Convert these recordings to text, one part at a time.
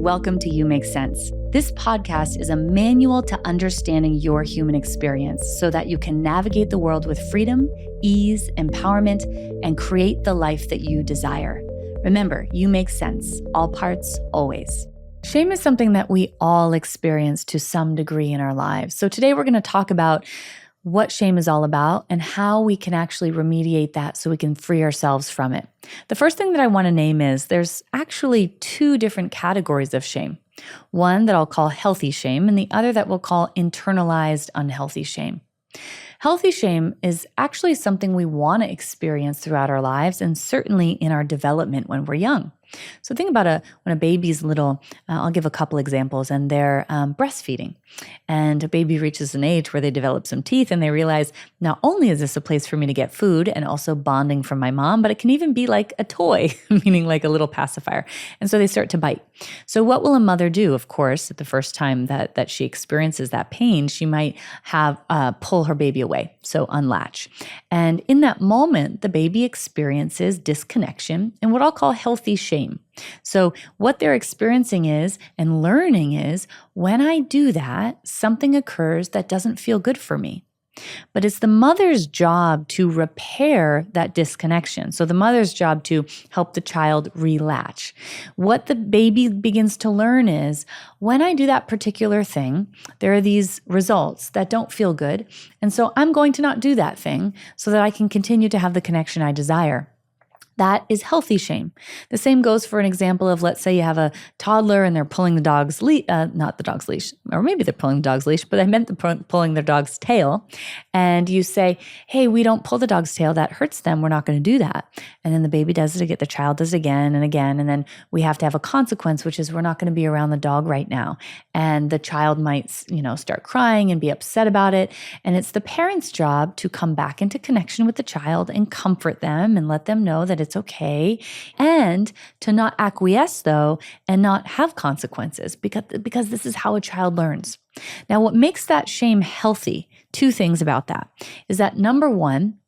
welcome to You Make Sense. This podcast is a manual to understanding your human experience so that you can navigate the world with freedom, ease, empowerment, and create the life that you desire. Remember, you make sense, all parts, always. Shame is something that we all experience to some degree in our lives. So today we're going to talk about what shame is all about and how we can actually remediate that so we can free ourselves from it. The first thing that I want to name is there's actually two different categories of shame. One that I'll call healthy shame and the other that we'll call internalized unhealthy shame. Healthy shame is actually something we want to experience throughout our lives and certainly in our development when we're young. So think about when a baby's little, I'll give a couple examples, and they're breastfeeding. And a baby reaches an age where they develop some teeth and they realize not only is this a place for me to get food and also bonding from my mom, but it can even be like a toy, meaning like a little pacifier. And so they start to bite. So what will a mother do? Of course, at the first time that she experiences that pain, she might have pull her baby away, so unlatch. And in that moment, the baby experiences disconnection and what I'll call healthy shame. So what they're experiencing is and learning is when I do that, something occurs that doesn't feel good for me. But it's the mother's job to repair that disconnection. So the mother's job to help the child relatch. What the baby begins to learn is when I do that particular thing, there are these results that don't feel good. And so I'm going to not do that thing so that I can continue to have the connection I desire. That is healthy shame. The same goes for an example of, let's say you have a toddler and they're pulling the dog's leash, not the dog's leash, or maybe they're pulling the dog's leash, but I meant pulling their dog's tail. And you say, hey, we don't pull the dog's tail. That hurts them. We're not going to do that. And then the baby does it again. The child does it again and again. And then we have to have a consequence, which is we're not going to be around the dog right now. And the child might, start crying and be upset about it. And it's the parent's job to come back into connection with the child and comfort them and let them know that it's okay, and to not acquiesce though and not have consequences because this is how a child learns. Now, what makes that shame healthy, two things about that, is that number one,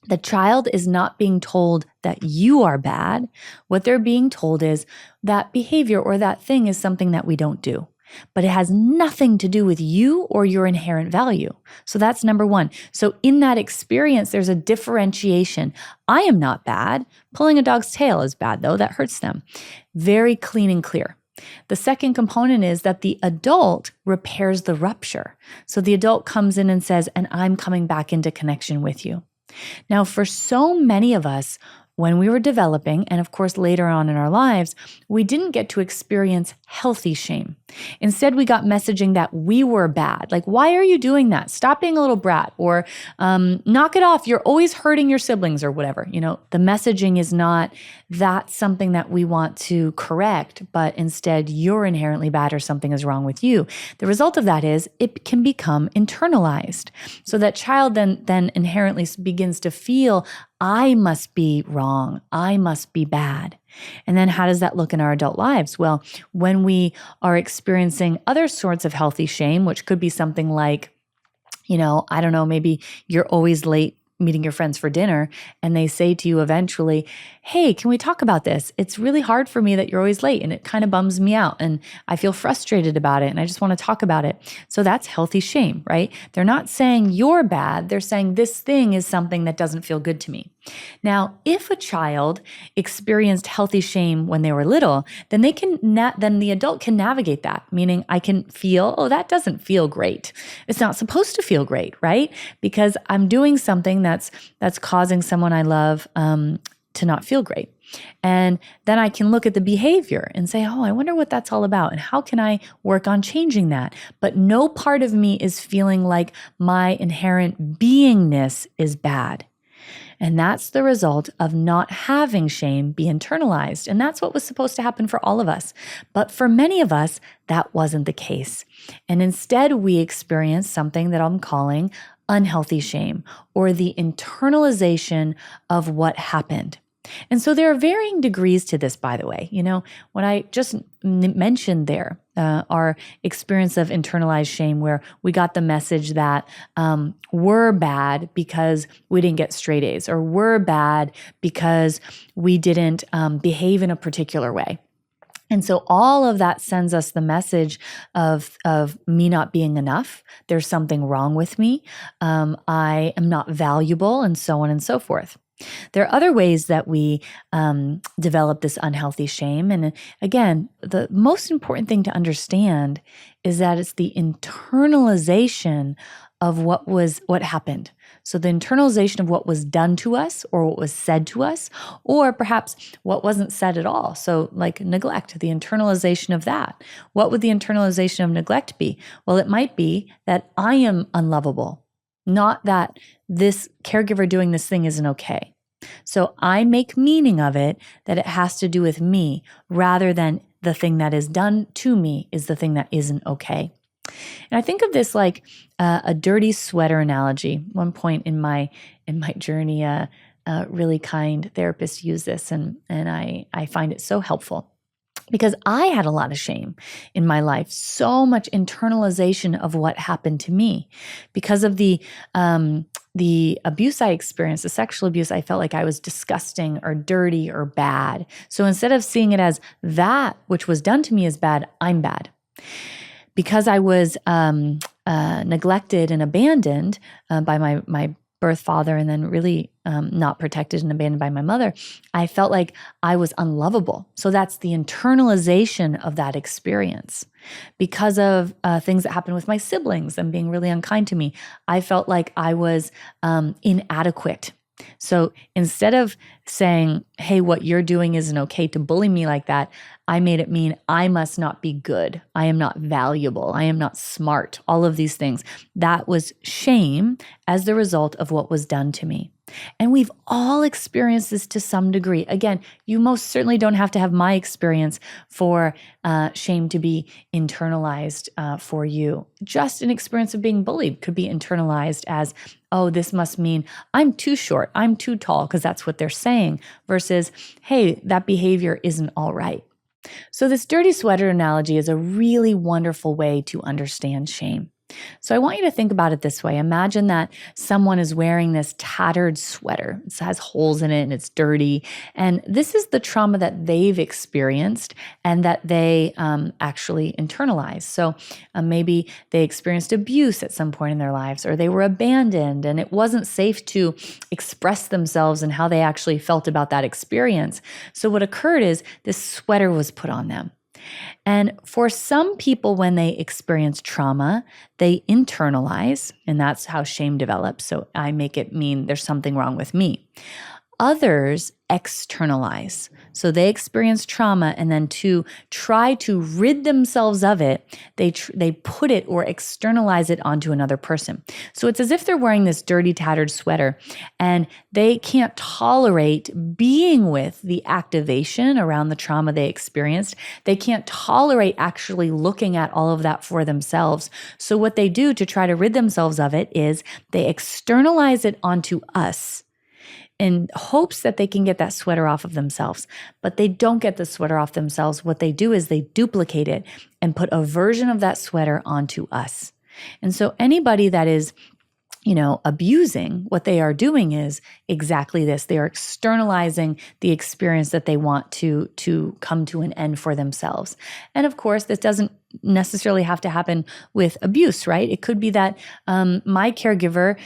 the child is not being told that you are bad. What they're being told is that behavior or that thing is something that we don't do. But it has nothing to do with you or your inherent value. So that's number one. So in that experience, there's a differentiation. I am not bad. Pulling a dog's tail is bad, though. That hurts them. Very clean and clear. The second component is that the adult repairs the rupture. So the adult comes in and says, and I'm coming back into connection with you. Now, for so many of us, when we were developing, and of course later on in our lives, we didn't get to experience healthy shame. Instead, we got messaging that we were bad. Like, why are you doing that? Stop being a little brat, or knock it off. You're always hurting your siblings or whatever. The messaging is not that's something that we want to correct, but instead you're inherently bad or something is wrong with you. The result of that is it can become internalized. So that child then inherently begins to feel, I must be wrong. I must be bad. And then how does that look in our adult lives? Well, when we are experiencing other sorts of healthy shame, which could be something like, I don't know, maybe you're always late meeting your friends for dinner and they say to you eventually, hey, can we talk about this? It's really hard for me that you're always late and it kind of bums me out and I feel frustrated about it and I just want to talk about it. So that's healthy shame, right? They're not saying you're bad. They're saying this thing is something that doesn't feel good to me. Now, if a child experienced healthy shame when they were little, then then the adult can navigate that, meaning I can feel, oh, that doesn't feel great. It's not supposed to feel great, right? Because I'm doing something that's causing someone I love to not feel great. And then I can look at the behavior and say, oh, I wonder what that's all about and how can I work on changing that? But no part of me is feeling like my inherent beingness is bad. And that's the result of not having shame be internalized. And that's what was supposed to happen for all of us. But for many of us, that wasn't the case. And instead, we experienced something that I'm calling unhealthy shame, or the internalization of what happened. And so there are varying degrees to this, by the way. What I just mentioned there, our experience of internalized shame, where we got the message that we're bad because we didn't get straight A's, or we're bad because we didn't behave in a particular way. And so all of that sends us the message of me not being enough. There's something wrong with me. I am not valuable, and so on and so forth. There are other ways that we develop this unhealthy shame. And again, the most important thing to understand is that it's the internalization of what happened. So the internalization of what was done to us or what was said to us, or perhaps what wasn't said at all. So like neglect, the internalization of that. What would the internalization of neglect be? Well, it might be that I am unlovable, not that this caregiver doing this thing isn't okay. So I make meaning of it that it has to do with me rather than the thing that is done to me is the thing that isn't okay. And I think of this like a dirty sweater analogy. One point in my journey, a really kind therapist used this, and I find it so helpful. Because I had a lot of shame in my life, so much internalization of what happened to me. Because of the abuse I experienced, the sexual abuse, I felt like I was disgusting or dirty or bad. So instead of seeing it as that which was done to me as bad, I'm bad. Because I was neglected and abandoned by my birth father, and then really not protected and abandoned by my mother, I felt like I was unlovable. So that's the internalization of that experience. Because of things that happened with my siblings and being really unkind to me, I felt like I was inadequate. So instead of saying, hey, what you're doing isn't okay to bully me like that, I made it mean I must not be good. I am not valuable. I am not smart. All of these things. That was shame as the result of what was done to me. And we've all experienced this to some degree. Again, you most certainly don't have to have my experience for shame to be internalized for you. Just an experience of being bullied could be internalized as, oh, this must mean I'm too short, I'm too tall, because that's what they're saying, versus, hey, that behavior isn't all right. So this dirty sweater analogy is a really wonderful way to understand shame. So I want you to think about it this way. Imagine that someone is wearing this tattered sweater. It has holes in it and it's dirty. And this is the trauma that they've experienced and that they actually internalize. So maybe they experienced abuse at some point in their lives, or they were abandoned and it wasn't safe to express themselves and how they actually felt about that experience. So what occurred is this sweater was put on them. And for some people, when they experience trauma, they internalize, and that's how shame develops. So I make it mean there's something wrong with me. Others externalize. So they experience trauma, and then to try to rid themselves of it, they put it or externalize it onto another person. So it's as if they're wearing this dirty, tattered sweater, and they can't tolerate being with the activation around the trauma they experienced. They can't tolerate actually looking at all of that for themselves. So what they do to try to rid themselves of it is they externalize it onto us, in hopes that they can get that sweater off of themselves. But they don't get the sweater off themselves. What they do is they duplicate it and put a version of that sweater onto us. And so anybody that is, abusing, what they are doing is exactly this. They are externalizing the experience that they want to come to an end for themselves. And of course, this doesn't necessarily have to happen with abuse, right? It could be that my caregiver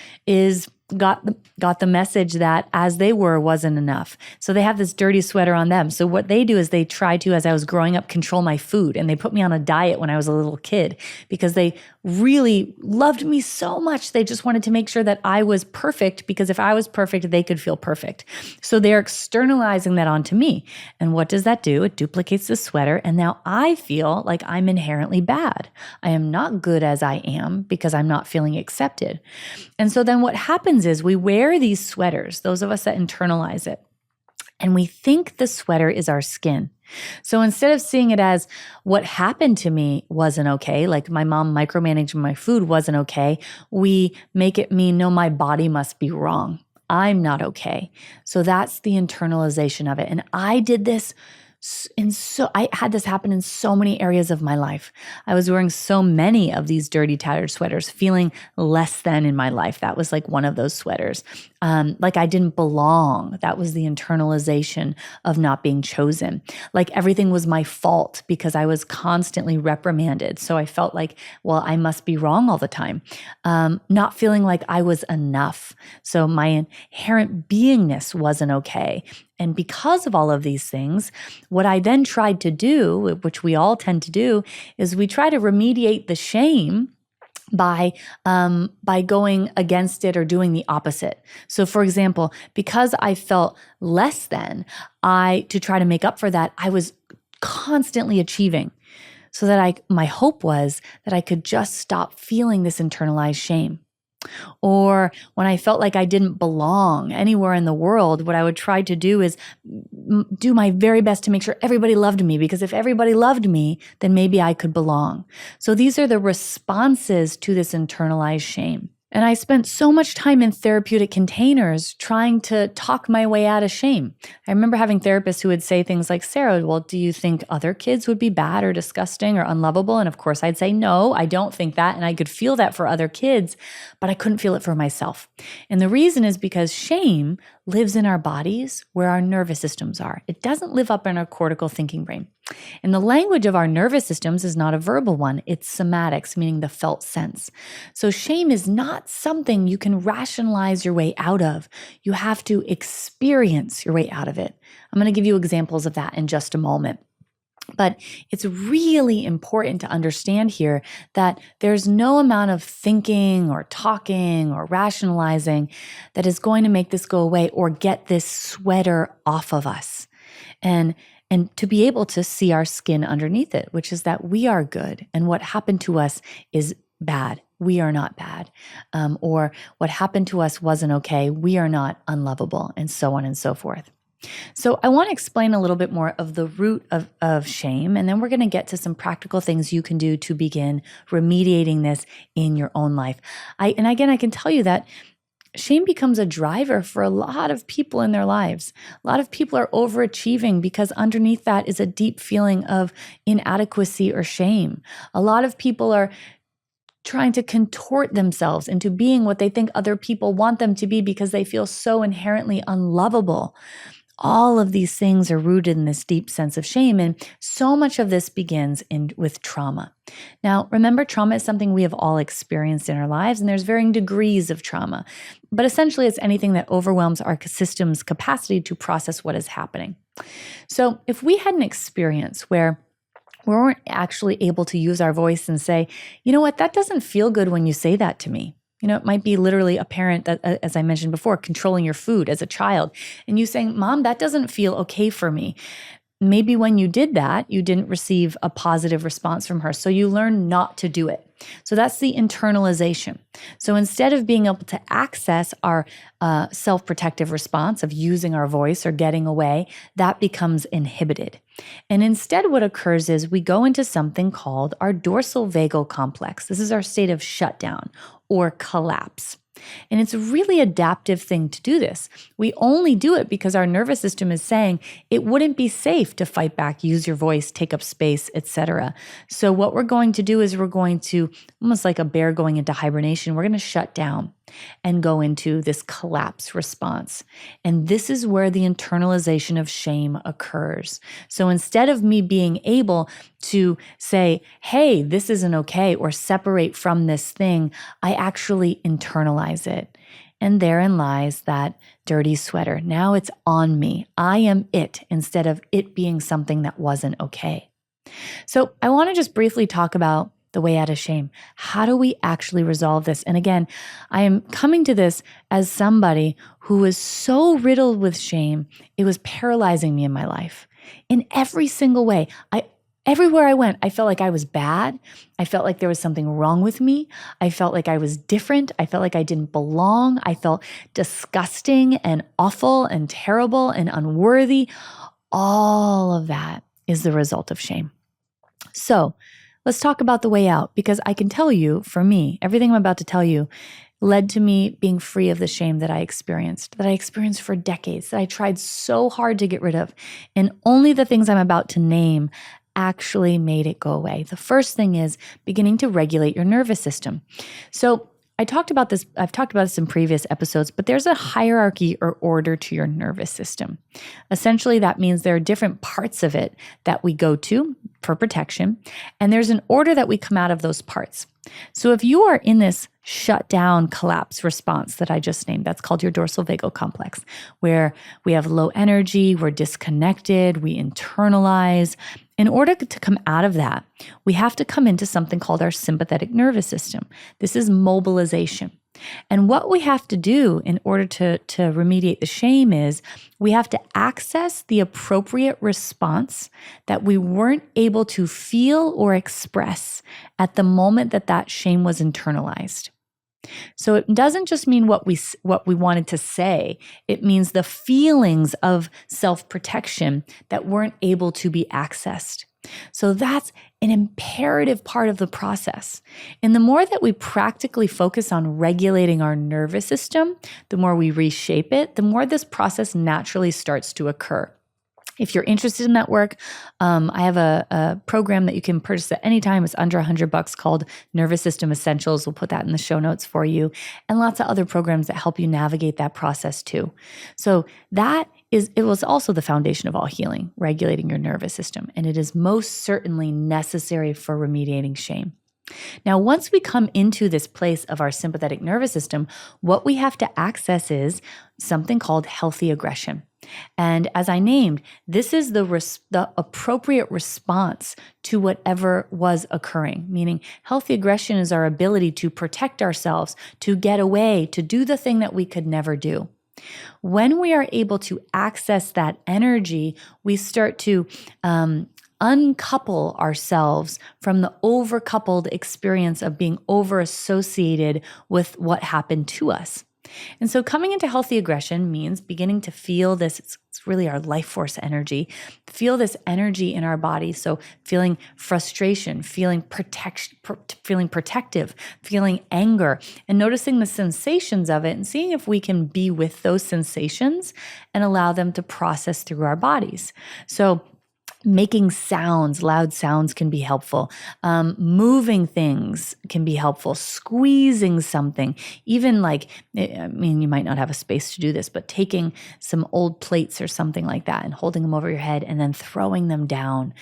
got the message that as they were wasn't enough. So they have this dirty sweater on them. So what they do is they try to, as I was growing up, control my food. And they put me on a diet when I was a little kid because they really loved me so much. They just wanted to make sure that I was perfect, because if I was perfect, they could feel perfect. So they're externalizing that onto me. And what does that do? It duplicates the sweater. And now I feel like I'm inherently bad. I am not good as I am because I'm not feeling accepted. And so then what happens is we wear these sweaters, those of us that internalize it, and we think the sweater is our skin. So instead of seeing it as what happened to me wasn't okay, like my mom micromanaging my food wasn't okay, we make it mean, no, my body must be wrong. I'm not okay. So that's the internalization of it. And I did this I had this happen in so many areas of my life. I was wearing so many of these dirty, tattered sweaters, feeling less than in my life. That was like one of those sweaters. Like I didn't belong. That was the internalization of not being chosen. Like everything was my fault because I was constantly reprimanded. So I felt like, well, I must be wrong all the time. Not feeling like I was enough. So my inherent beingness wasn't okay. And because of all of these things, what I then tried to do, which we all tend to do, is we try to remediate the shame by going against it or doing the opposite. So for example, because I felt less than, to try to make up for that, I was constantly achieving. So that my hope was that I could just stop feeling this internalized shame. Or when I felt like I didn't belong anywhere in the world, what I would try to do is do my very best to make sure everybody loved me, because if everybody loved me, then maybe I could belong. So these are the responses to this internalized shame. And I spent so much time in therapeutic containers trying to talk my way out of shame. I remember having therapists who would say things like, Sarah, well, do you think other kids would be bad or disgusting or unlovable? And of course I'd say, no, I don't think that. And I could feel that for other kids, but I couldn't feel it for myself. And the reason is because shame lives in our bodies where our nervous systems are. It doesn't live up in our cortical thinking brain. And the language of our nervous systems is not a verbal one. It's somatics, meaning the felt sense. So shame is not something you can rationalize your way out of. You have to experience your way out of it. I'm going to give you examples of that in just a moment. But it's really important to understand here that there's no amount of thinking or talking or rationalizing that is going to make this go away or get this sweater off of us. And to be able to see our skin underneath it, which is that we are good and what happened to us is bad. We are not bad. Or what happened to us wasn't okay. We are not unlovable, and so on and so forth. So I want to explain a little bit more of the root of shame, and then we're going to get to some practical things you can do to begin remediating this in your own life. I can tell you that shame becomes a driver for a lot of people in their lives. A lot of people are overachieving because underneath that is a deep feeling of inadequacy or shame. A lot of people are trying to contort themselves into being what they think other people want them to be because they feel so inherently unlovable. All of these things are rooted in this deep sense of shame, and so much of this begins with trauma. Now, remember, trauma is something we have all experienced in our lives, and there's varying degrees of trauma. But essentially, it's anything that overwhelms our system's capacity to process what is happening. So if we had an experience where we weren't actually able to use our voice and say, you know what, that doesn't feel good when you say that to me. You know, it might be literally a parent that, as I mentioned before, controlling your food as a child, and you saying, Mom, that doesn't feel okay for me. Maybe when you did that, you didn't receive a positive response from her. So you learn not to do it. So that's the internalization. So instead of being able to access our self-protective response of using our voice or getting away, that becomes inhibited. And instead what occurs is we go into something called our dorsal vagal complex. This is our state of shutdown or collapse. And it's a really adaptive thing to do this. We only do it because our nervous system is saying it wouldn't be safe to fight back, use your voice, take up space, etc. So what we're going to do is we're going to, almost like a bear going into hibernation, we're going to shut down and go into this collapse response. And this is where the internalization of shame occurs. So instead of me being able to say, hey, this isn't okay, or separate from this thing, I actually internalize it. And therein lies that dirty sweater. Now it's on me. I am it, instead of it being something that wasn't okay. So I want to just briefly talk about the way out of shame. How do we actually resolve this? And again, I am coming to this as somebody who was so riddled with shame, it was paralyzing me in my life. In every single way. Everywhere I went, I felt like I was bad. I felt like there was something wrong with me. I felt like I was different. I felt like I didn't belong. I felt disgusting and awful and terrible and unworthy. All of that is the result of shame. So let's talk about the way out, because I can tell you, for me, everything I'm about to tell you led to me being free of the shame that I experienced for decades, that I tried so hard to get rid of. And only the things I'm about to name actually made it go away. The first thing is beginning to regulate your nervous system. So I've talked about this in previous episodes, but there's a hierarchy or order to your nervous system. Essentially, that means there are different parts of it that we go to for protection, and there's an order that we come out of those parts. So if you are in this shut down collapse response that I just named, that's called your dorsal vagal complex, where we have low energy, we're disconnected, we internalize. In order to come out of that, we have to come into something called our sympathetic nervous system. This is mobilization. And what we have to do in order to remediate the shame is we have to access the appropriate response that we weren't able to feel or express at the moment that shame was internalized. So it doesn't just mean what we wanted to say. It means the feelings of self-protection that weren't able to be accessed. So that's an imperative part of the process. And the more that we practically focus on regulating our nervous system, the more we reshape it, the more this process naturally starts to occur. If you're interested in that work, I have a program that you can purchase at any time. It's under $100 called Nervous System Essentials. We'll put that in the show notes for you, and lots of other programs that help you navigate that process too. So it was also the foundation of all healing, regulating your nervous system, and it is most certainly necessary for remediating shame. Now, once we come into this place of our sympathetic nervous system, what we have to access is something called healthy aggression. And as I named, this is the appropriate response to whatever was occurring, meaning healthy aggression is our ability to protect ourselves, to get away, to do the thing that we could never do. When we are able to access that energy, we start to uncouple ourselves from the overcoupled experience of being over-associated with what happened to us. And so coming into healthy aggression means beginning to feel this, it's really our life force energy, feel this energy in our body. So feeling frustration, feeling protective, feeling anger, and noticing the sensations of it and seeing if we can be with those sensations and allow them to process through our bodies. So making sounds, loud sounds can be helpful. Moving things can be helpful. Squeezing something, even you might not have a space to do this, but taking some old plates or something like that and holding them over your head and then throwing them down.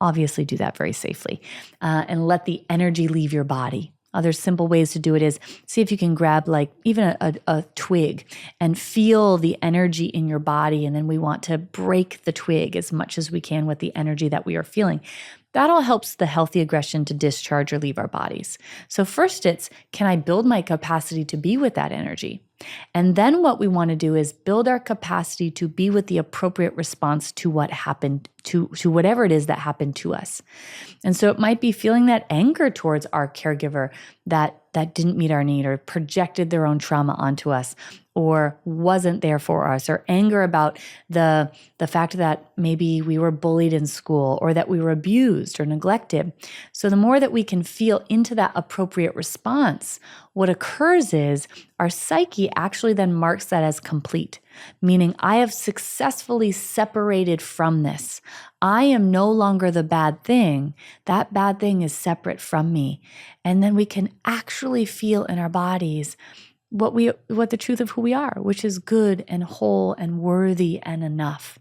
Obviously do that very safely and let the energy leave your body. Other simple ways to do it is see if you can grab even a twig and feel the energy in your body. And then we want to break the twig as much as we can with the energy that we are feeling. That all helps the healthy aggression to discharge or leave our bodies. So first can I build my capacity to be with that energy? And then what we want to do is build our capacity to be with the appropriate response to what happened, to whatever it is that happened to us. And so it might be feeling that anger towards our caregiver that didn't meet our need or projected their own trauma onto us or wasn't there for us, or anger about the fact that maybe we were bullied in school or that we were abused or neglected. So the more that we can feel into that appropriate response, what occurs is our psyche actually then marks that as complete, meaning I have successfully separated from this. I am no longer the bad thing. That bad thing is separate from me. And then we can actually feel in our bodies what the truth of who we are, which is good and whole and worthy and enough.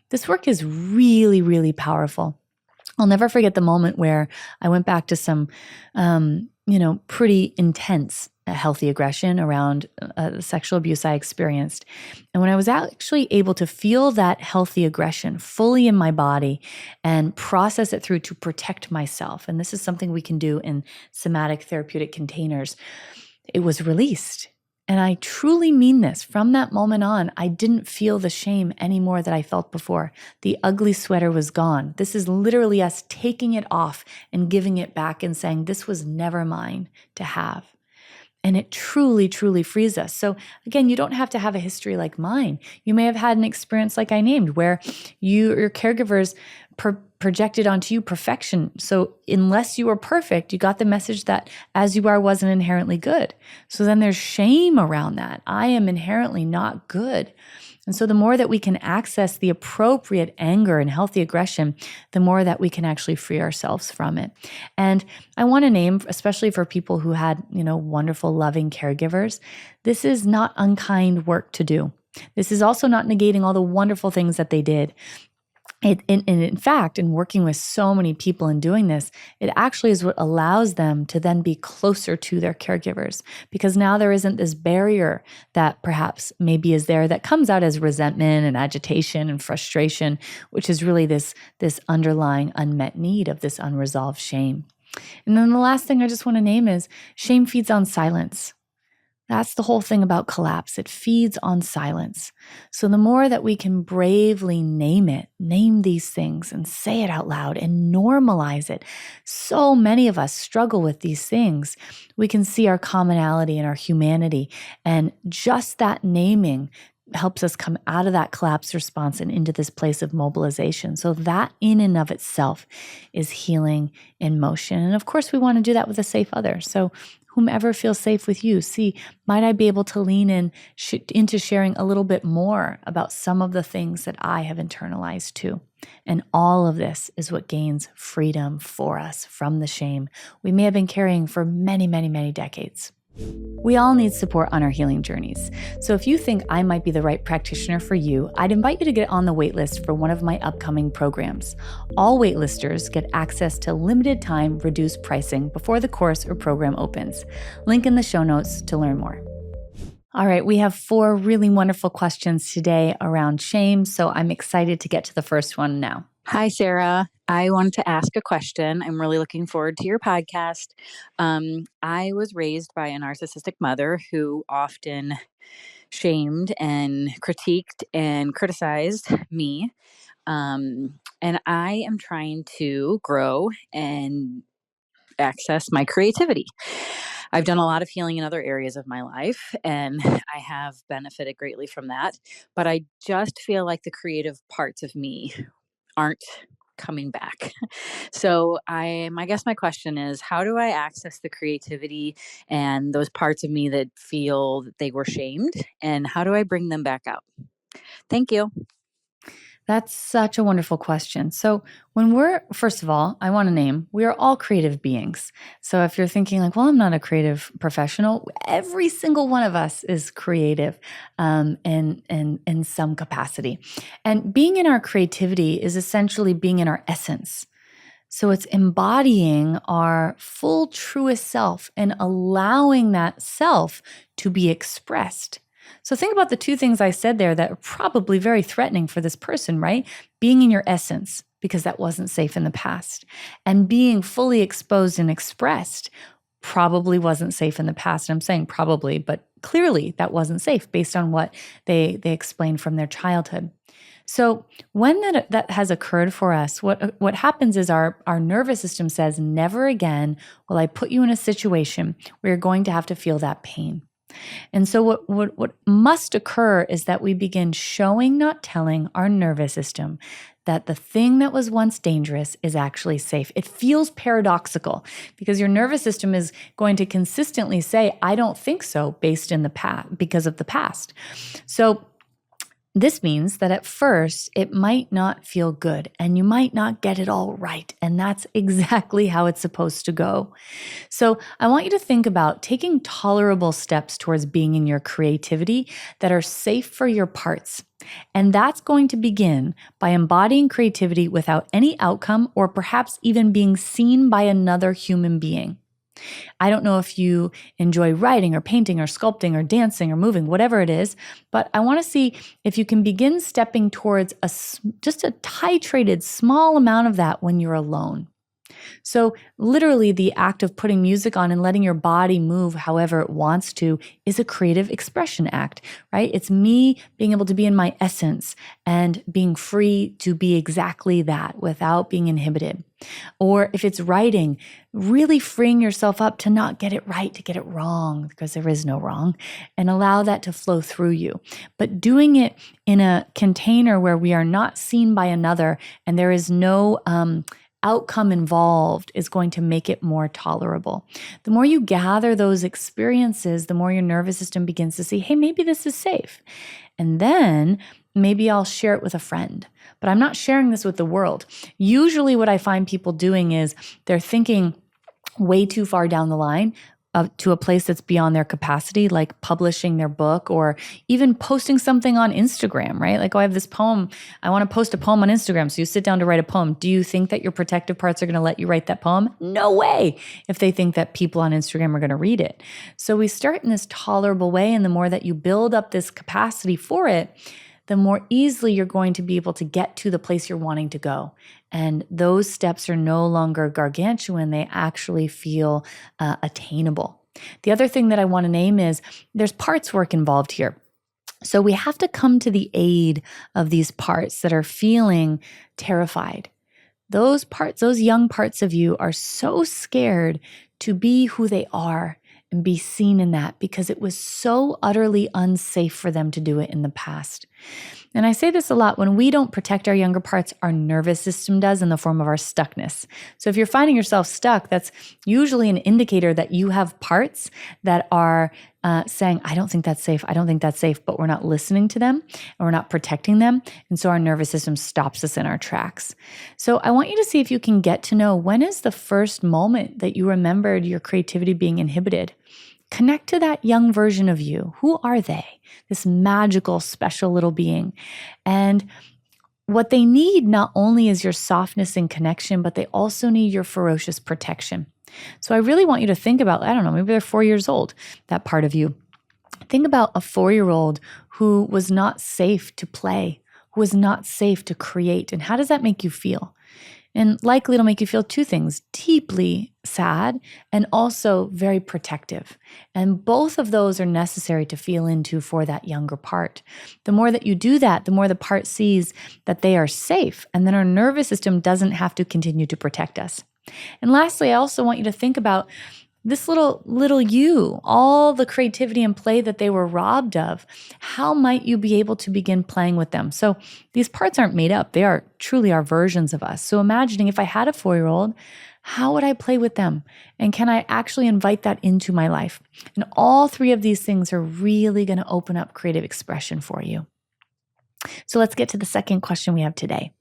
This work is really, really powerful. I'll never forget the moment where I went back to some, pretty intense healthy aggression around the sexual abuse I experienced. And when I was actually able to feel that healthy aggression fully in my body and process it through to protect myself, and this is something we can do in somatic therapeutic containers, it was released. And I truly mean this. From that moment on, I didn't feel the shame anymore that I felt before. The ugly sweater was gone. This is literally us taking it off and giving it back and saying, this was never mine to have. And it truly, truly frees us. So again, you don't have to have a history like mine. You may have had an experience like I named, where your caregivers projected onto you perfection. So unless you were perfect, you got the message that as you are wasn't inherently good. So then there's shame around that. I am inherently not good. And so the more that we can access the appropriate anger and healthy aggression, the more that we can actually free ourselves from it. And I want to name, especially for people who had, wonderful, loving caregivers, this is not unkind work to do. This is also not negating all the wonderful things that they did. In fact, in working with so many people and doing this, it actually is what allows them to then be closer to their caregivers, because now there isn't this barrier that perhaps maybe is there that comes out as resentment and agitation and frustration, which is really this underlying unmet need of this unresolved shame. And then the last thing I just want to name is shame feeds on silence. That's the whole thing about collapse. It feeds on silence. So the more that we can bravely name these things and say it out loud and normalize it. So many of us struggle with these things. We can see our commonality and our humanity. And just that naming helps us come out of that collapse response and into this place of mobilization. So that in and of itself is healing in motion. And of course, we want to do that with a safe other. So whomever feels safe with you, might I be able to lean into sharing a little bit more about some of the things that I have internalized too. And all of this is what gains freedom for us from the shame we may have been carrying for many, many, many decades. We all need support on our healing journeys. So if you think I might be the right practitioner for you, I'd invite you to get on the waitlist for one of my upcoming programs. All waitlisters get access to limited time reduced pricing before the course or program opens. Link in the show notes to learn more. All right, we have 4 really wonderful questions today around shame, so I'm excited to get to the first one now. Hi, Sarah. I wanted to ask a question. I'm really looking forward to your podcast. I was raised by a narcissistic mother who often shamed and critiqued and criticized me. And I am trying to grow and access my creativity. I've done a lot of healing in other areas of my life, and I have benefited greatly from that. But I just feel like the creative parts of me aren't coming back. So I guess my question is, how do I access the creativity and those parts of me that feel that they were shamed, and how do I bring them back out? Thank you. That's such a wonderful question. So first of all, I want to name, we are all creative beings. So if you're thinking like, well, I'm not a creative professional, every single one of us is creative in some capacity. And being in our creativity is essentially being in our essence. So it's embodying our full truest self and allowing that self to be expressed. So think about the 2 things I said there that are probably very threatening for this person, right? Being in your essence, because that wasn't safe in the past, and being fully exposed and expressed probably wasn't safe in the past. And I'm saying probably, but clearly that wasn't safe based on what they explained from their childhood. So when that has occurred for us, what happens is our nervous system says, never again will I put you in a situation where you're going to have to feel that pain. And so what must occur is that we begin showing, not telling, our nervous system that the thing that was once dangerous is actually safe. It feels paradoxical because your nervous system is going to consistently say, I don't think so, based in the past, because of the past. So this means that at first it might not feel good and you might not get it all right. And that's exactly how it's supposed to go. So I want you to think about taking tolerable steps towards being in your creativity that are safe for your parts. And that's going to begin by embodying creativity without any outcome or perhaps even being seen by another human being. I don't know if you enjoy writing or painting or sculpting or dancing or moving, whatever it is, but I want to see if you can begin stepping towards just a titrated small amount of that when you're alone. So literally the act of putting music on and letting your body move however it wants to is a creative expression act, right? It's me being able to be in my essence and being free to be exactly that without being inhibited. Or if it's writing, really freeing yourself up to not get it right, to get it wrong, because there is no wrong, and allow that to flow through you. But doing it in a container where we are not seen by another and there is no outcome involved is going to make it more tolerable. The more you gather those experiences, the more your nervous system begins to see, hey, maybe this is safe. And then maybe I'll share it with a friend, but I'm not sharing this with the world. Usually what I find people doing is they're thinking way too far down the line to a place that's beyond their capacity, like publishing their book or even posting something on Instagram, right? Like, oh, I have this poem. I want to post a poem on Instagram. So you sit down to write a poem. Do you think that your protective parts are going to let you write that poem? No way, if they think that people on Instagram are going to read it. So we start in this tolerable way. And the more that you build up this capacity for it, the more easily you're going to be able to get to the place you're wanting to go. And those steps are no longer gargantuan. They actually feel attainable. The other thing that I want to name is there's parts work involved here. So we have to come to the aid of these parts that are feeling terrified. Those parts, those young parts of you are so scared to be who they are and be seen in that because it was so utterly unsafe for them to do it in the past. And I say this a lot, when we don't protect our younger parts, our nervous system does in the form of our stuckness. So if you're finding yourself stuck, that's usually an indicator that you have parts that are saying, I don't think that's safe, I don't think that's safe, but we're not listening to them and we're not protecting them. And so our nervous system stops us in our tracks. So I want you to see if you can get to know, when is the first moment that you remembered your creativity being inhibited? Connect to that young version of you. Who are they? This magical, special little being. And what they need not only is your softness and connection, but they also need your ferocious protection. So I really want you to think about, I don't know, maybe they're 4 years old, that part of you. Think about a 4-year-old who was not safe to play, who was not safe to create. And how does that make you feel? And likely it'll make you feel two things: deeply sad and also very protective. And both of those are necessary to feel into for that younger part. The more that you do that, the more the part sees that they are safe, and then our nervous system doesn't have to continue to protect us. And lastly, I also want you to think about this little you, all the creativity and play that they were robbed of. How might you be able to begin playing with them? So these parts aren't made up. They are truly our versions of us. So imagining, if I had a 4-year-old, how would I play with them? And can I actually invite that into my life? And all three of these things are really going to open up creative expression for you. So let's get to the second question we have today.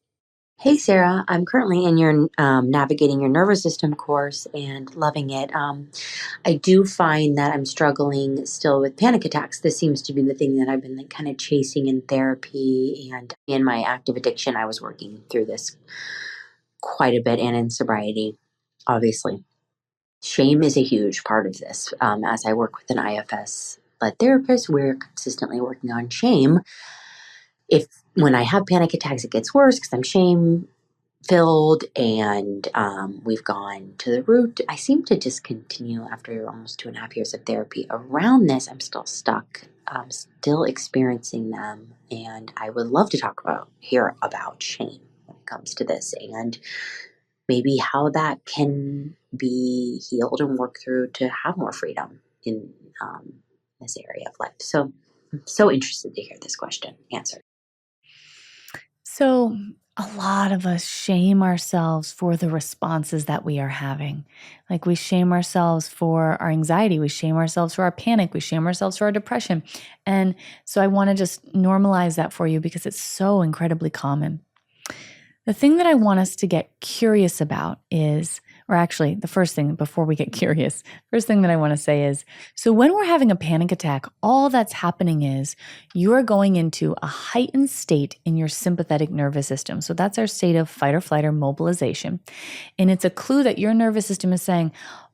Hey, Sarah, I'm currently in your Navigating Your Nervous System course and loving it. I do find that I'm struggling still with panic attacks. This seems to be the thing that I've been kind of chasing in therapy, and in my active addiction, I was working through this quite a bit, and in sobriety, obviously. Shame is a huge part of this. As I work with an IFS-led therapist, we're consistently working on shame. When I have panic attacks, it gets worse because I'm shame-filled, and we've gone to the root. I seem to just continue after almost 2.5 years of therapy around this. I'm still stuck, still experiencing them, and I would love to hear about shame when it comes to this, and maybe how that can be healed and worked through to have more freedom in this area of life. So I'm so interested to hear this question answered. So a lot of us shame ourselves for the responses that we are having. Like, we shame ourselves for our anxiety. We shame ourselves for our panic. We shame ourselves for our depression. And so I want to just normalize that for you because it's so incredibly common. The thing that I want us to get curious about is, or actually the first thing before we get curious, first thing that I want to say is, so when we're having a panic attack, all that's happening is you are going into a heightened state in your sympathetic nervous system. So that's our state of fight or flight or mobilization. And it's a clue that your nervous system is saying,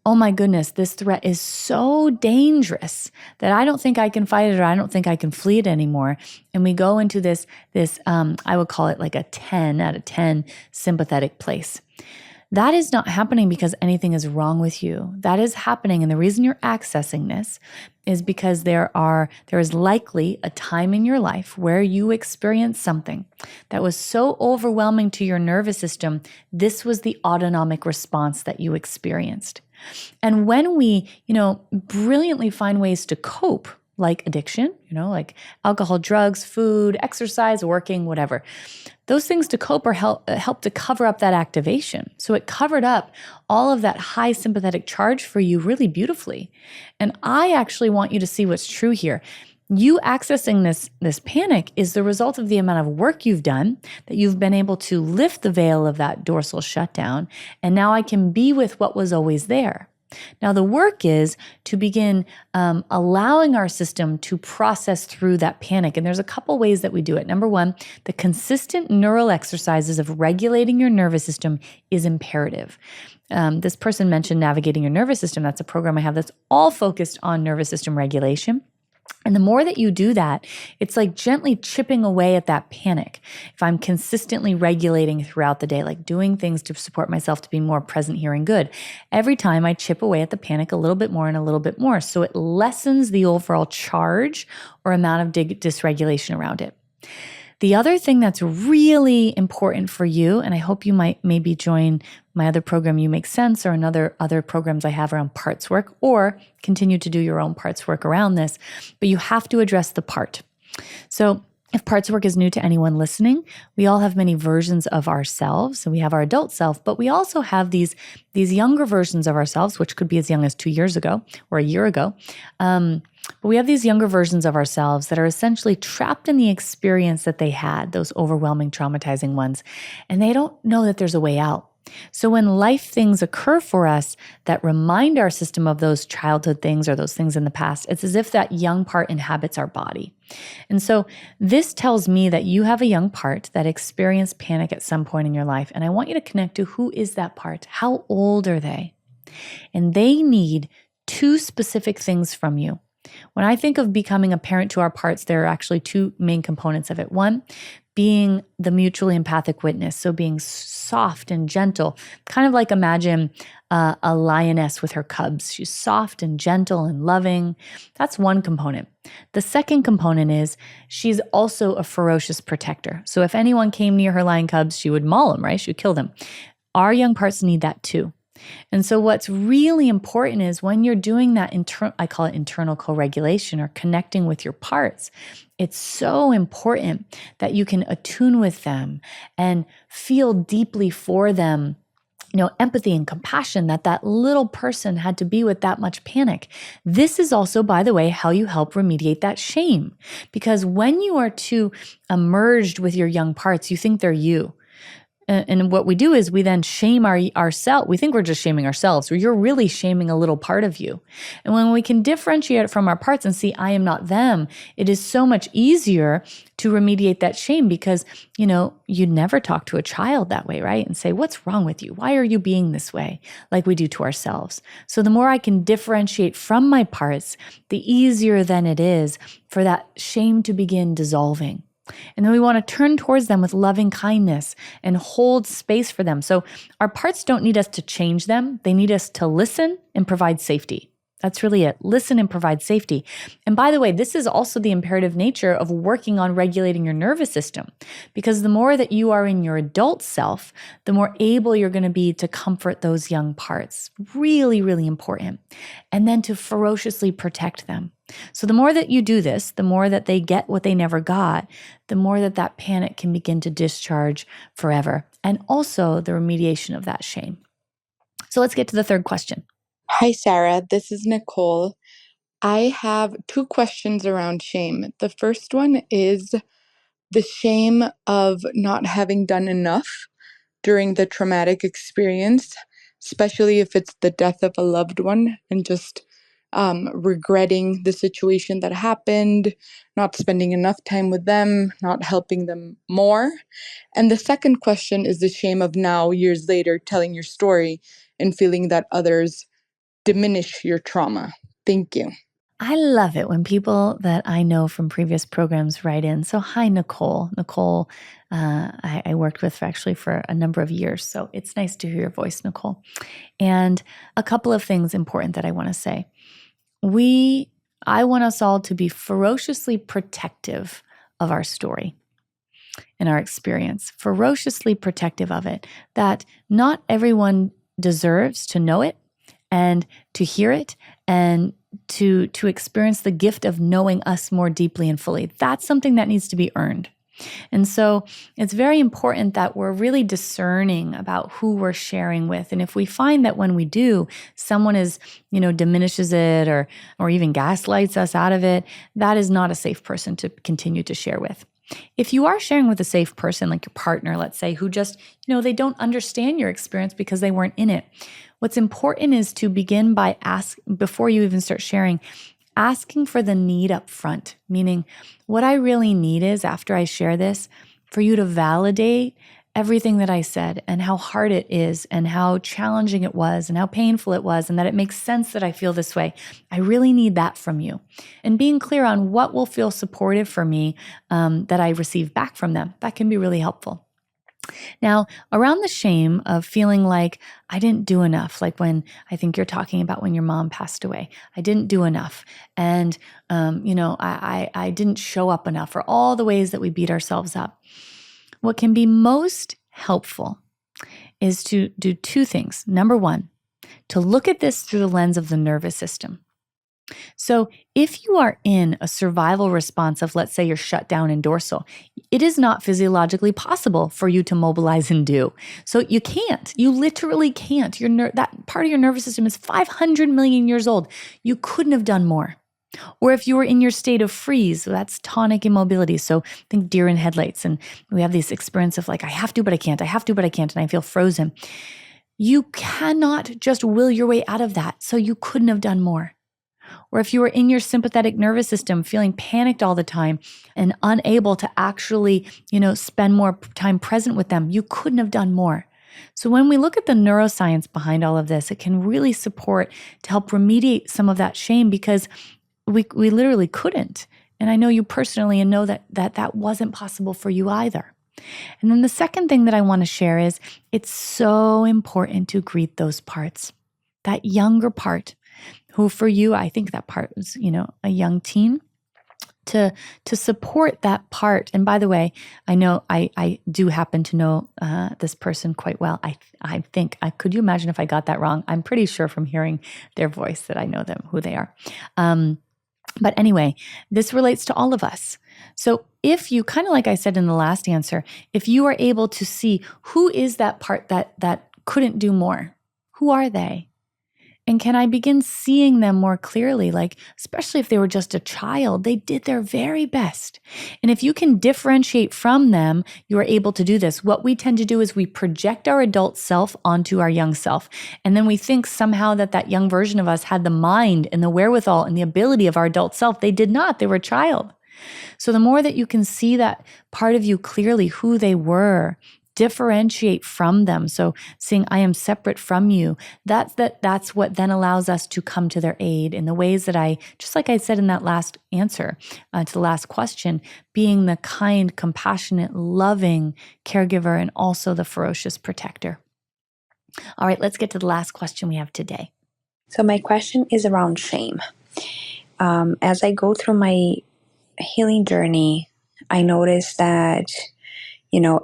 oh my goodness, this threat is so dangerous that I don't think I can fight it, or I don't think I can flee it anymore. And we go into this I would call it like a 10 out of 10 sympathetic place. that is not happening because anything is wrong with you. That is happening. And the reason you're accessing this is because there is likely a time in your life where you experienced something that was so overwhelming to your nervous system. This was the autonomic response that you experienced. And when we, brilliantly find ways to cope, like addiction, like alcohol, drugs, food, exercise, working, whatever, those things to cope are help to cover up that activation. So it covered up all of that high sympathetic charge for you really beautifully. And I actually want you to see what's true here. You accessing this panic is the result of the amount of work you've done, that you've been able to lift the veil of that dorsal shutdown. And now I can be with what was always there. Now, the work is to begin allowing our system to process through that panic. And there's a couple ways that we do it. Number one, the consistent neural exercises of regulating your nervous system is imperative. This person mentioned Navigating Your Nervous System. That's a program I have that's all focused on nervous system regulation. And the more that you do that, it's like gently chipping away at that panic. If I'm consistently regulating throughout the day, like doing things to support myself to be more present here and good, every time I chip away at the panic a little bit more and a little bit more. So it lessens the overall charge or amount of dysregulation around it. The other thing that's really important for you, and I hope you might maybe join my other program, You Make Sense, or other programs I have around parts work, or continue to do your own parts work around this, but you have to address the part. So if parts work is new to anyone listening, we all have many versions of ourselves. So we have our adult self, but we also have these younger versions of ourselves, which could be as young as 2 years ago or a year ago. But we have these younger versions of ourselves that are essentially trapped in the experience that they had, those overwhelming, traumatizing ones, and they don't know that there's a way out. So when life things occur for us that remind our system of those childhood things or those things in the past, it's as if that young part inhabits our body. And so this tells me that you have a young part that experienced panic at some point in your life. And I want you to connect to, who is that part? How old are they? And they need two specific things from you. When I think of becoming a parent to our parts, there are actually two main components of it. One, being the mutually empathic witness. So being soft and gentle, kind of like imagine a lioness with her cubs. She's soft and gentle and loving. That's one component. The second component is she's also a ferocious protector. So if anyone came near her lion cubs, she would maul them, right? She would kill them. Our young parts need that too. And so what's really important is when you're doing that, I call it internal co-regulation, or connecting with your parts, it's so important that you can attune with them and feel deeply for them, empathy and compassion that little person had to be with that much panic. This is also, by the way, how you help remediate that shame. Because when you are too immersed with your young parts, you think they're you. And what we do is we then shame ourselves. We think we're just shaming ourselves, or you're really shaming a little part of you. And when we can differentiate it from our parts and see, I am not them, it is so much easier to remediate that shame, because, you'd never talk to a child that way, right? And say, what's wrong with you? Why are you being this way? Like we do to ourselves. So the more I can differentiate from my parts, the easier then it is for that shame to begin dissolving. And then we want to turn towards them with loving kindness and hold space for them. So our parts don't need us to change them. They need us to listen and provide safety. That's really it. Listen and provide safety. And by the way, this is also the imperative nature of working on regulating your nervous system, because the more that you are in your adult self, the more able you're going to be to comfort those young parts. Really, really important. And then to ferociously protect them. So the more that you do this, the more that they get what they never got, the more that panic can begin to discharge forever. And also the remediation of that shame. So let's get to the third question. Hi, Sarah. This is Nicole. I have two questions around shame. The first one is the shame of not having done enough during the traumatic experience, especially if it's the death of a loved one, and just regretting the situation that happened, not spending enough time with them, not helping them more. And the second question is the shame of now, years later, telling your story and feeling that others diminish your trauma. Thank you. I love it when people that I know from previous programs write in. So hi, Nicole. Nicole I worked with actually for a number of years. So it's nice to hear your voice, Nicole. And a couple of things important that I want to say. I want us all to be ferociously protective of our story and our experience, ferociously protective of it, that not everyone deserves to know it and to hear it and to experience the gift of knowing us more deeply and fully. That's something that needs to be earned. And so it's very important that we're really discerning about who we're sharing with. And if we find that when we do, someone diminishes it or even gaslights us out of it, that is not a safe person to continue to share with. If you are sharing with a safe person, like your partner, let's say, who just, they don't understand your experience because they weren't in it, what's important is to begin by before you even start sharing, asking for the need up front, meaning what I really need is, after I share this, for you to validate everything that I said and how hard it is and how challenging it was and how painful it was and that it makes sense that I feel this way. I really need that from you. And being clear on what will feel supportive for me that I receive back from them, that can be really helpful. Now, around the shame of feeling like I didn't do enough, like when I think you're talking about when your mom passed away, I didn't do enough. And, I didn't show up enough, or all the ways that we beat ourselves up. What can be most helpful is to do two things. Number one, to look at this through the lens of the nervous system. So if you are in a survival response of, let's say, you're shut down in dorsal, it is not physiologically possible for you to mobilize and do. So you can't. You literally can't. That part of your nervous system is 500 million years old. You couldn't have done more. Or if you were in your state of freeze, that's tonic immobility. So think deer in headlights. And we have this experience of like, I have to, but I can't. I have to, but I can't. And I feel frozen. You cannot just will your way out of that. So you couldn't have done more. Or if you were in your sympathetic nervous system feeling panicked all the time and unable to actually, spend more time present with them, you couldn't have done more. So when we look at the neuroscience behind all of this, it can really support to help remediate some of that shame, because we literally couldn't. And I know you personally and know that wasn't possible for you either. And then the second thing that I want to share is it's so important to greet those parts, that younger part, who for you, I think that part was, a young teen, to support that part. And by the way, I know I do happen to know this person quite well. I think, could you imagine if I got that wrong? I'm pretty sure from hearing their voice that I know them, who they are. But anyway, this relates to all of us. So if you, kind of like I said in the last answer, if you are able to see who is that part that couldn't do more, who are they? And can I begin seeing them more clearly? Like, especially if they were just a child, they did their very best. And if you can differentiate from them, you are able to do this. What we tend to do is we project our adult self onto our young self. And then we think somehow that young version of us had the mind and the wherewithal and the ability of our adult self. They did not. They were a child. So the more that you can see that part of you clearly, who they were, differentiate from them. So seeing I am separate from you, that's what then allows us to come to their aid in the ways that just like I said in that last answer to the last question, being the kind, compassionate, loving caregiver and also the ferocious protector. All right, let's get to the last question we have today. So my question is around shame. As I go through my healing journey, I notice that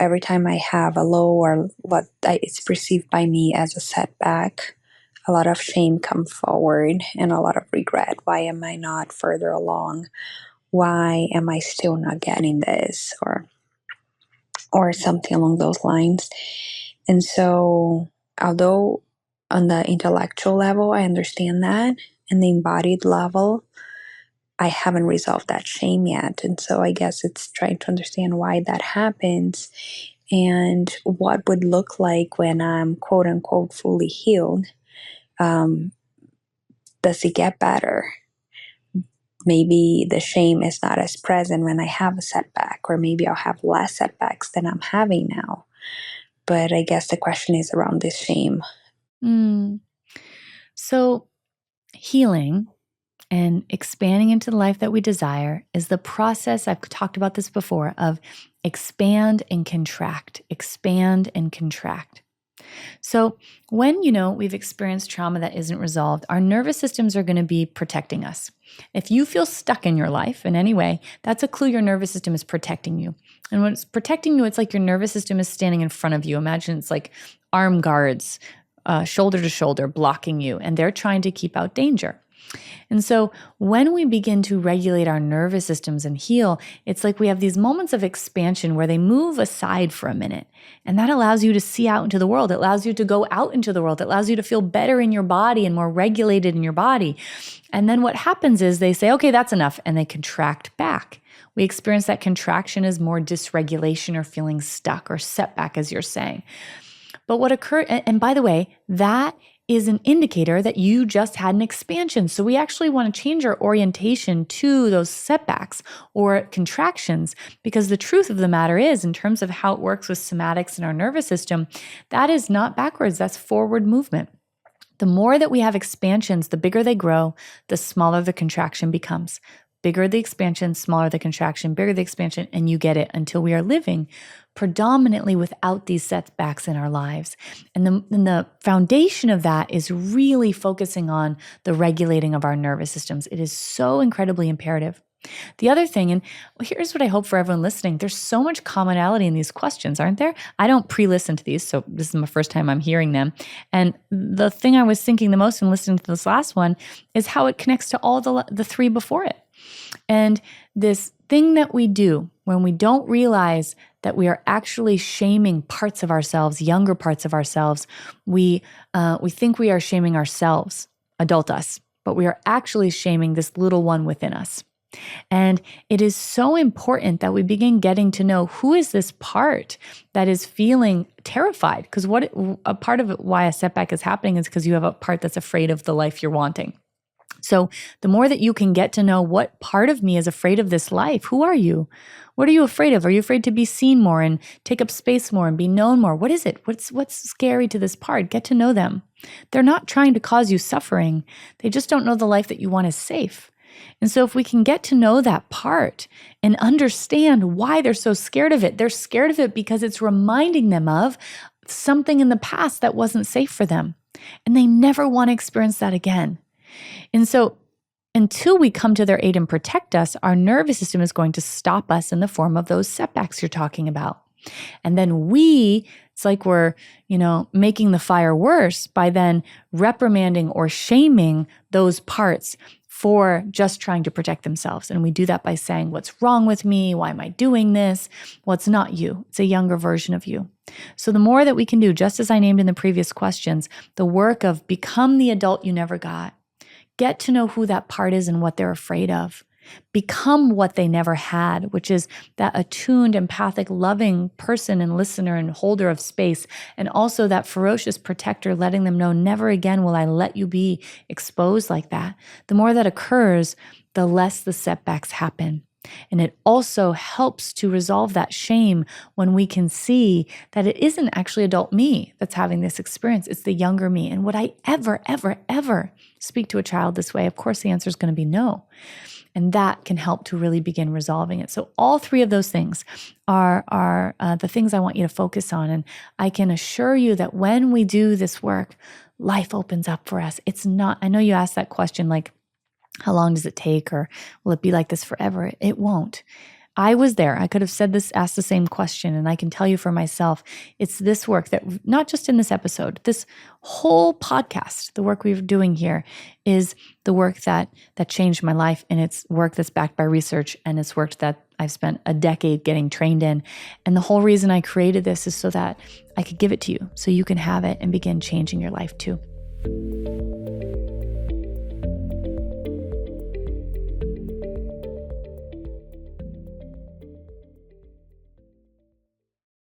every time I have a low or what it's perceived by me as a setback, a lot of shame comes forward and a lot of regret. Why am I not further along? Why am I still not getting this? Or something along those lines. And so, although on the intellectual level, I understand that, and the embodied level, I haven't resolved that shame yet. And so I guess it's trying to understand why that happens and what would look like when I'm quote unquote fully healed. Does it get better? Maybe the shame is not as present when I have a setback, or maybe I'll have less setbacks than I'm having now. But I guess the question is around this shame. So healing And expanding into the life that we desire is the process, I've talked about this before, of expand and contract, expand and contract. So when, we've experienced trauma that isn't resolved, our nervous systems are going to be protecting us. If you feel stuck in your life in any way, that's a clue your nervous system is protecting you. And when it's protecting you, it's like your nervous system is standing in front of you. Imagine it's like arm guards, shoulder to shoulder, blocking you, and they're trying to keep out danger. And so when we begin to regulate our nervous systems and heal, it's like we have these moments of expansion where they move aside for a minute. And that allows you to see out into the world. It allows you to go out into the world. It allows you to feel better in your body and more regulated in your body. And then what happens is they say, okay, that's enough. And they contract back. We experience that contraction as more dysregulation or feeling stuck or setback, as you're saying. But what occurred, and by the way, that is an indicator that you just had an expansion. So we actually want to change our orientation to those setbacks or contractions, because the truth of the matter is, in terms of how it works with somatics in our nervous system, that is not backwards, that's forward movement. The more that we have expansions, the bigger they grow, the smaller the contraction becomes. Bigger the expansion, smaller the contraction, bigger the expansion, and you get it until we are living predominantly without these setbacks in our lives. And the foundation of that is really focusing on the regulating of our nervous systems. It is so incredibly imperative. The other thing, and here's what I hope for everyone listening, there's so much commonality in these questions, aren't there? I don't pre-listen to these, so this is my first time I'm hearing them. And the thing I was thinking the most in listening to this last one is how it connects to all the three before it. And this thing that we do when we don't realize that we are actually shaming parts of ourselves, younger parts of ourselves, we think we are shaming ourselves, adult us, but we are actually shaming this little one within us. And it is so important that we begin getting to know who is this part that is feeling terrified. Because a part of it, why a setback is happening is because you have a part that's afraid of the life you're wanting. So the more that you can get to know what part of me is afraid of this life, who are you? What are you afraid of? Are you afraid to be seen more and take up space more and be known more? What is it? What's scary to this part? Get to know them. They're not trying to cause you suffering. They just don't know the life that you want is safe. And so if we can get to know that part and understand why they're so scared of it, they're scared of it because it's reminding them of something in the past that wasn't safe for them. And they never want to experience that again. And so until we come to their aid and protect us, our nervous system is going to stop us in the form of those setbacks you're talking about. And then it's like we're, making the fire worse by then reprimanding or shaming those parts for just trying to protect themselves. And we do that by saying, what's wrong with me? Why am I doing this? Well, it's not you. It's a younger version of you. So the more that we can do, just as I named in the previous questions, the work of become the adult you never got. Get to know who that part is and what they're afraid of. Become what they never had, which is that attuned, empathic, loving person and listener and holder of space, and also that ferocious protector, letting them know, never again will I let you be exposed like that. The more that occurs, the less the setbacks happen. And it also helps to resolve that shame when we can see that it isn't actually adult me that's having this experience. It's the younger me. And would I ever, ever, ever speak to a child this way? Of course, the answer is going to be no. And that can help to really begin resolving it. So all three of those things are the things I want you to focus on. And I can assure you that when we do this work, life opens up for us. It's not, I know you asked that question, like, how long does it take, or will it be like this forever? It won't. I was there. I could have asked the same question, and I can tell you for myself, it's this work that, not just in this episode, this whole podcast, the work we're doing here is the work that changed my life, and it's work that's backed by research, and it's work that I've spent a decade getting trained in. And the whole reason I created this is so that I could give it to you, so you can have it and begin changing your life too.